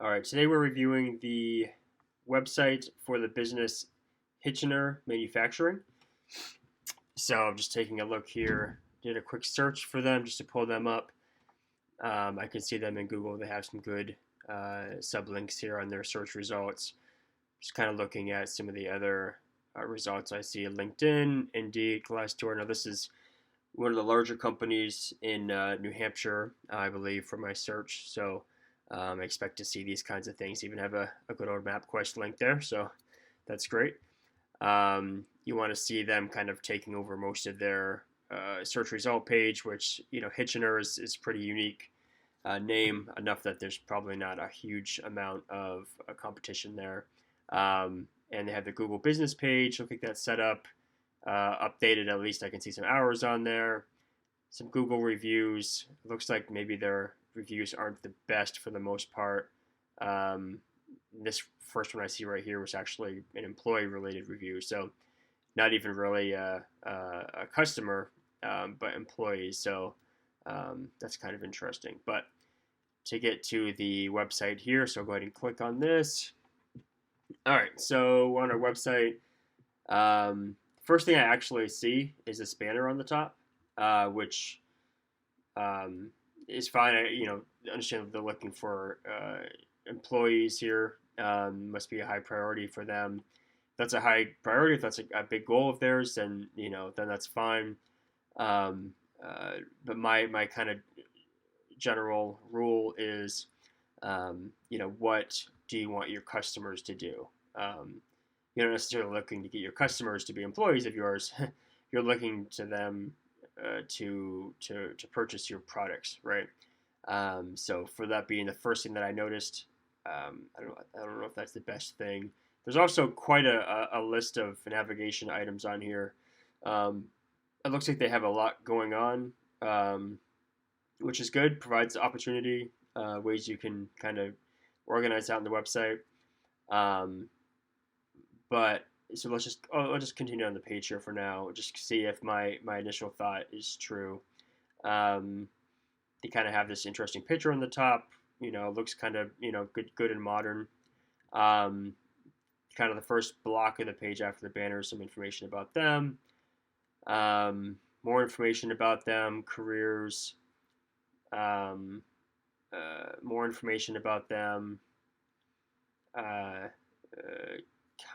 All right, today we're reviewing the website for the business Hitchiner Manufacturing. So I'm just taking a look here, did a quick search for them just to pull them up. I can see them in Google. They have some good sublinks here on their search results. Just kind of looking at some of the other results I see: LinkedIn, Indeed, Glassdoor. Now this is one of the larger companies in New Hampshire, I believe, for my search. So I expect to see these kinds of things. Even have a good old MapQuest link there, so that's great. You want to see them kind of taking over most of their search result page, which Hitchiner is pretty unique name enough that there's probably not a huge amount of competition there. And they have the Google business page. Look like that's set up, updated. At least I can see some hours on there. Some Google reviews. Looks like maybe their reviews aren't the best for the most part. This first one I see right here was actually an employee-related review, so not even really a customer, but employees. So that's kind of interesting. But to get to the website here, so go ahead and click on this. All right, so on our website, first thing I actually see is this banner on the top, which is fine. Understand that they're looking for employees here. Must be a high priority for them. If that's a high priority, if that's a big goal of theirs, then then that's fine. But my kind of general rule is, what do you want your customers to do? You're not necessarily looking to get your customers to be employees of yours. You're looking to them to purchase your products, right? So for that being the first thing that I noticed, I don't know if that's the best thing. There's also quite a list of navigation items on here. It looks like they have a lot going on, which is good. Provides opportunity, ways you can kind of organize out on the website. But so I'll just continue on the page here for now. Just see if my initial thought is true. They kind of have this interesting picture on the top. Looks kind of good and modern. Kind of the first block of the page after the banner is some information about them. More information about them, careers. More information about them.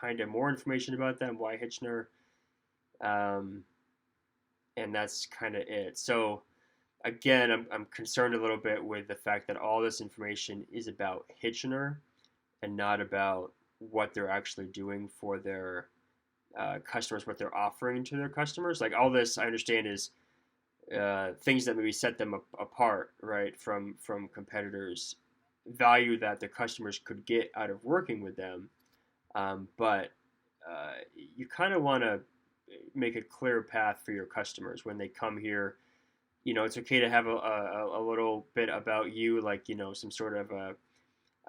Kind of more information about them. Why Hitchiner. And that's kind of it. So again, I'm concerned a little bit with the fact that all this information is about Hitchiner and not about what they're actually doing for their customers, what they're offering to their customers. Like all this, I understand is things that maybe set them apart, right, from competitors, value that the customers could get out of working with them. But you kind of want to make a clear path for your customers when they come here. It's okay to have a little bit about you, like some sort of a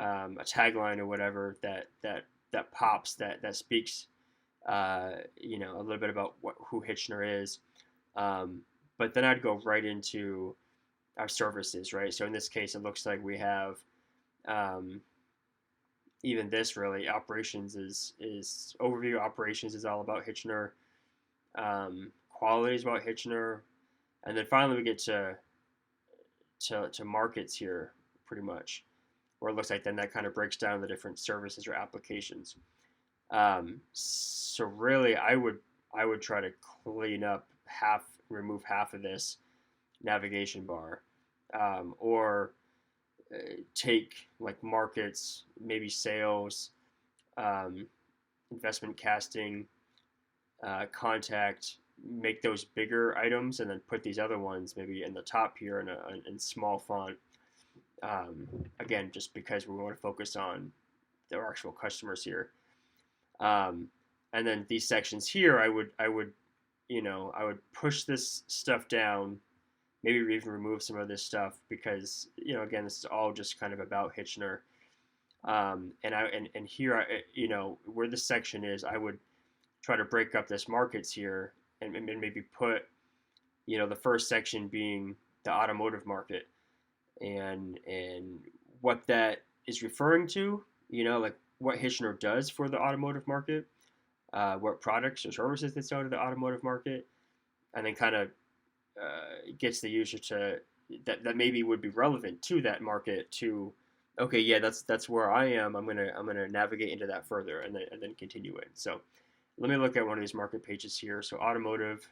tagline or whatever that pops that speaks a little bit about who Hitchiner is. But then I'd go right into our services, right? So in this case, it looks like we have even this really operations is overview. Operations is all about Hitchiner. Quality is about Hitchiner. And then finally we get to markets here, pretty much, where it looks like then that kind of breaks down the different services or applications. So really, I would try to clean up remove half of this navigation bar, or take like markets, maybe sales, investment casting, contact, make those bigger items, and then put these other ones maybe in the top here in small font. Again, just because we want to focus on their actual customers here. And then these sections here, I would push this stuff down, maybe even remove some of this stuff because again, this is all just kind of about Hitchiner. And here, where this section is, I would try to break up this markets here and maybe put, the first section being the automotive market and what that is referring to, like what Hitchiner does for the automotive market, what products or services they sell to the automotive market, and then kind of gets the user to that maybe would be relevant to that market to, okay, yeah, that's where I am. I'm gonna navigate into that further and then continue it. So let me look at one of these market pages here. So automotive.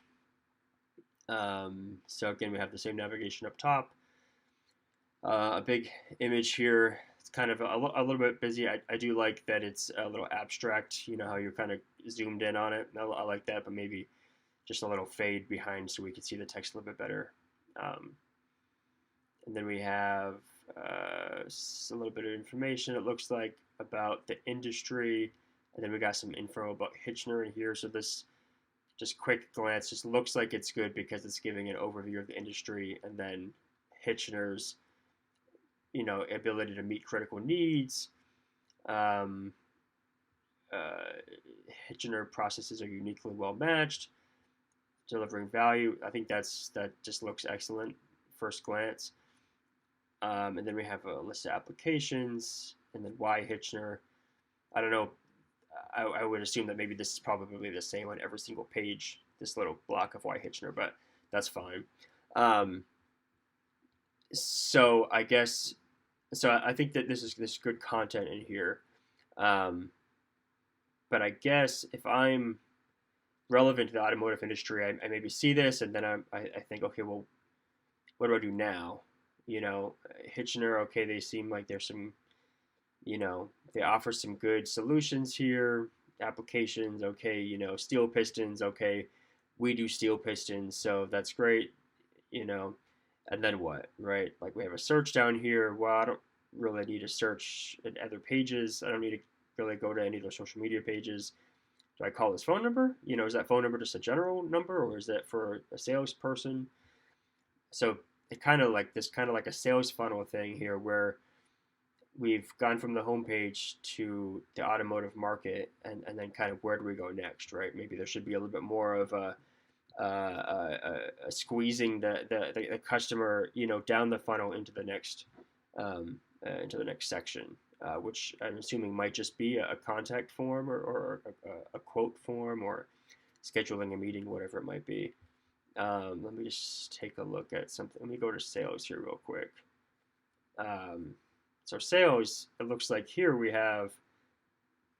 So again, we have the same navigation up top. A big image here. It's kind of a little bit busy. I do like that it's a little abstract. You know how you're kind of zoomed in on it. I like that, but maybe just a little fade behind so we can see the text a little bit better. Um, and then we have a little bit of information, it looks like, about the industry. And then we got some info about Hitchiner in here. So this, just quick glance, just looks like it's good because it's giving an overview of the industry, and then Hitchiner's, ability to meet critical needs. Um, uh, Hitchiner processes are uniquely well matched, delivering value. I think that just looks excellent first glance. And then we have a list of applications, and then why Hitchiner. I don't know. I would assume that maybe this is probably the same on every single page. This little block of why Hitchiner, but that's fine. So I guess I think that this is good content in here. Um, but I guess if I'm relevant to the automotive industry, I maybe see this and then I think, okay, well, what do I do now? Hitchiner, okay, they seem like there's some, they offer some good solutions here, applications, okay, steel pistons, okay, we do steel pistons, so that's great, and then what, right? Like we have a search down here. Well, I don't really need to search at other pages. I don't need to really go to any of those social media pages. Do I call this phone number? Is that phone number just a general number, or is that for a salesperson? So it kind of like a sales funnel thing here, where we've gone from the homepage to the automotive market, and then kind of where do we go next, right? Maybe there should be a little bit more of a squeezing the customer, down the funnel into the next section, which I'm assuming might just be a contact form or a quote form or scheduling a meeting, whatever it might be. Let me just take a look at something. Let me go to sales here real quick. So sales, it looks like here we have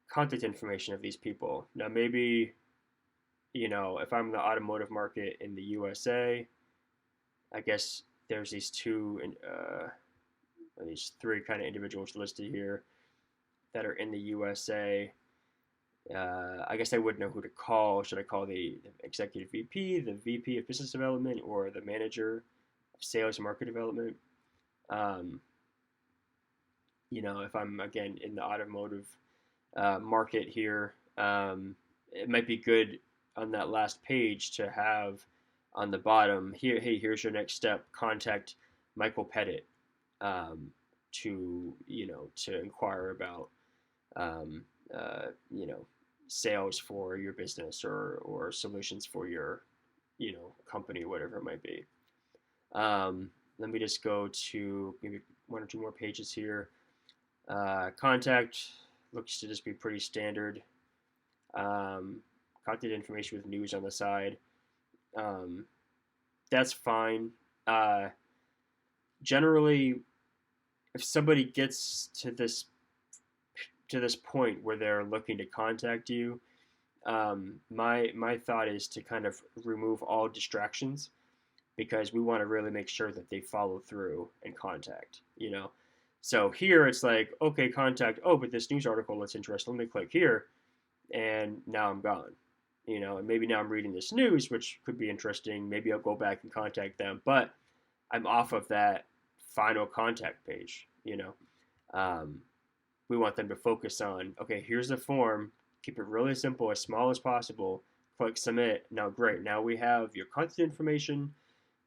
contact information of these people. Now maybe, if I'm in the automotive market in the USA, I guess there's these these three kind of individuals listed here that are in the USA. I guess I wouldn't know who to call. Should I call the executive VP, the VP of business development, or the manager of sales and market development? If I'm again in the automotive market here, it might be good on that last page to have on the bottom here, hey, here's your next step. Contact Michael Pettit to inquire about sales for your business or solutions for your company, whatever it might be. Let me just go to maybe one or two more pages here. Contact looks to just be pretty standard. Contact information with news on the side. That's fine. Generally, if somebody gets to this point where they're looking to contact you, my thought is to kind of remove all distractions, because we want to really make sure that they follow through and contact. So here it's like, okay, contact. Oh, but this news article looks interesting. Let me click here, and now I'm gone. And maybe now I'm reading this news, which could be interesting. Maybe I'll go back and contact them, but I'm off of that final contact page. We want them to focus on, okay, here's the form. Keep it really simple, as small as possible. Click submit. Now, great. Now we have your contact information.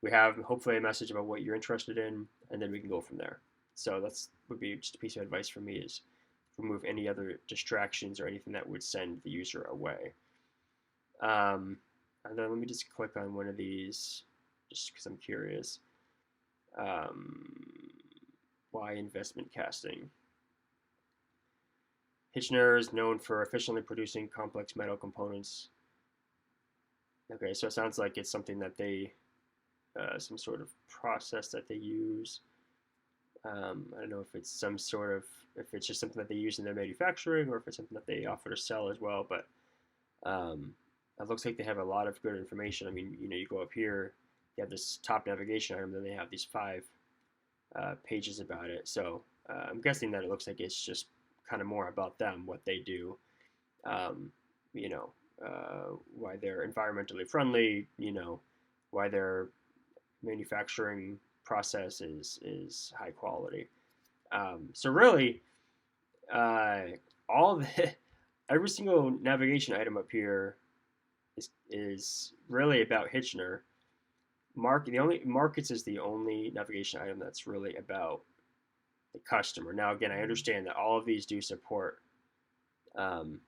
We have hopefully a message about what you're interested in, and then we can go from there. So that's would be just a piece of advice from me, is remove any other distractions or anything that would send the user away. And then let me just click on one of these, just because I'm curious. Why investment casting? Hitchiner is known for efficiently producing complex metal components. Okay, so it sounds like it's something that they, some sort of process that they use. I don't know if it's some sort of, if it's just something that they use in their manufacturing or if it's something that they offer to sell as well. But it looks like they have a lot of good information. I mean, you go up here, you have this top navigation item, then they have these 5 pages about it. So I'm guessing that it looks like it's just kind of more about them, what they do, um, you know, why they're environmentally friendly, why their manufacturing process is high quality. So really, uh, all the every single navigation item up here is really about Hitchiner. The only markets is the only navigation item that's really about the customer. Now, again, I understand that all of these do support um,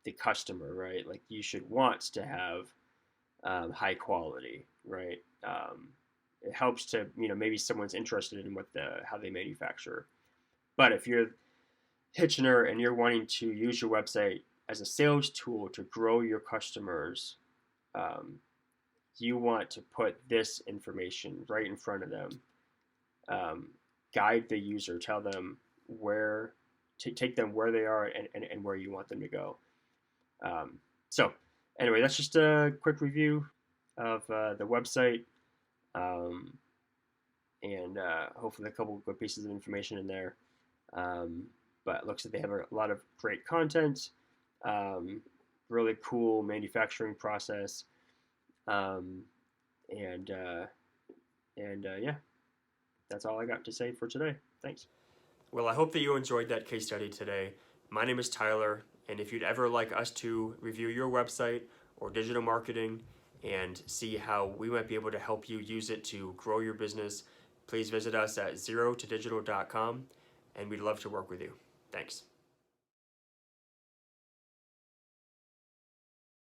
the customer, right? Like you should want to have high quality, right? It helps to maybe someone's interested in how they manufacture. But if you're Hitchiner and you're wanting to use your website as a sales tool to grow your customers, um, you want to put this information right in front of them. Guide the user, tell them where to take them where they are and where you want them to go. So anyway, that's just a quick review of the website, um, and hopefully a couple of good pieces of information in there. But it looks like they have a lot of great content, um, really cool manufacturing process, um, and yeah, that's all I got to say for today. Thanks. Well, I hope that you enjoyed that case study today. My name is Tyler, and if you'd ever like us to review your website or digital marketing and see how we might be able to help you use it to grow your business, please visit us at zerotodigital.com, and we'd love to work with you. Thanks.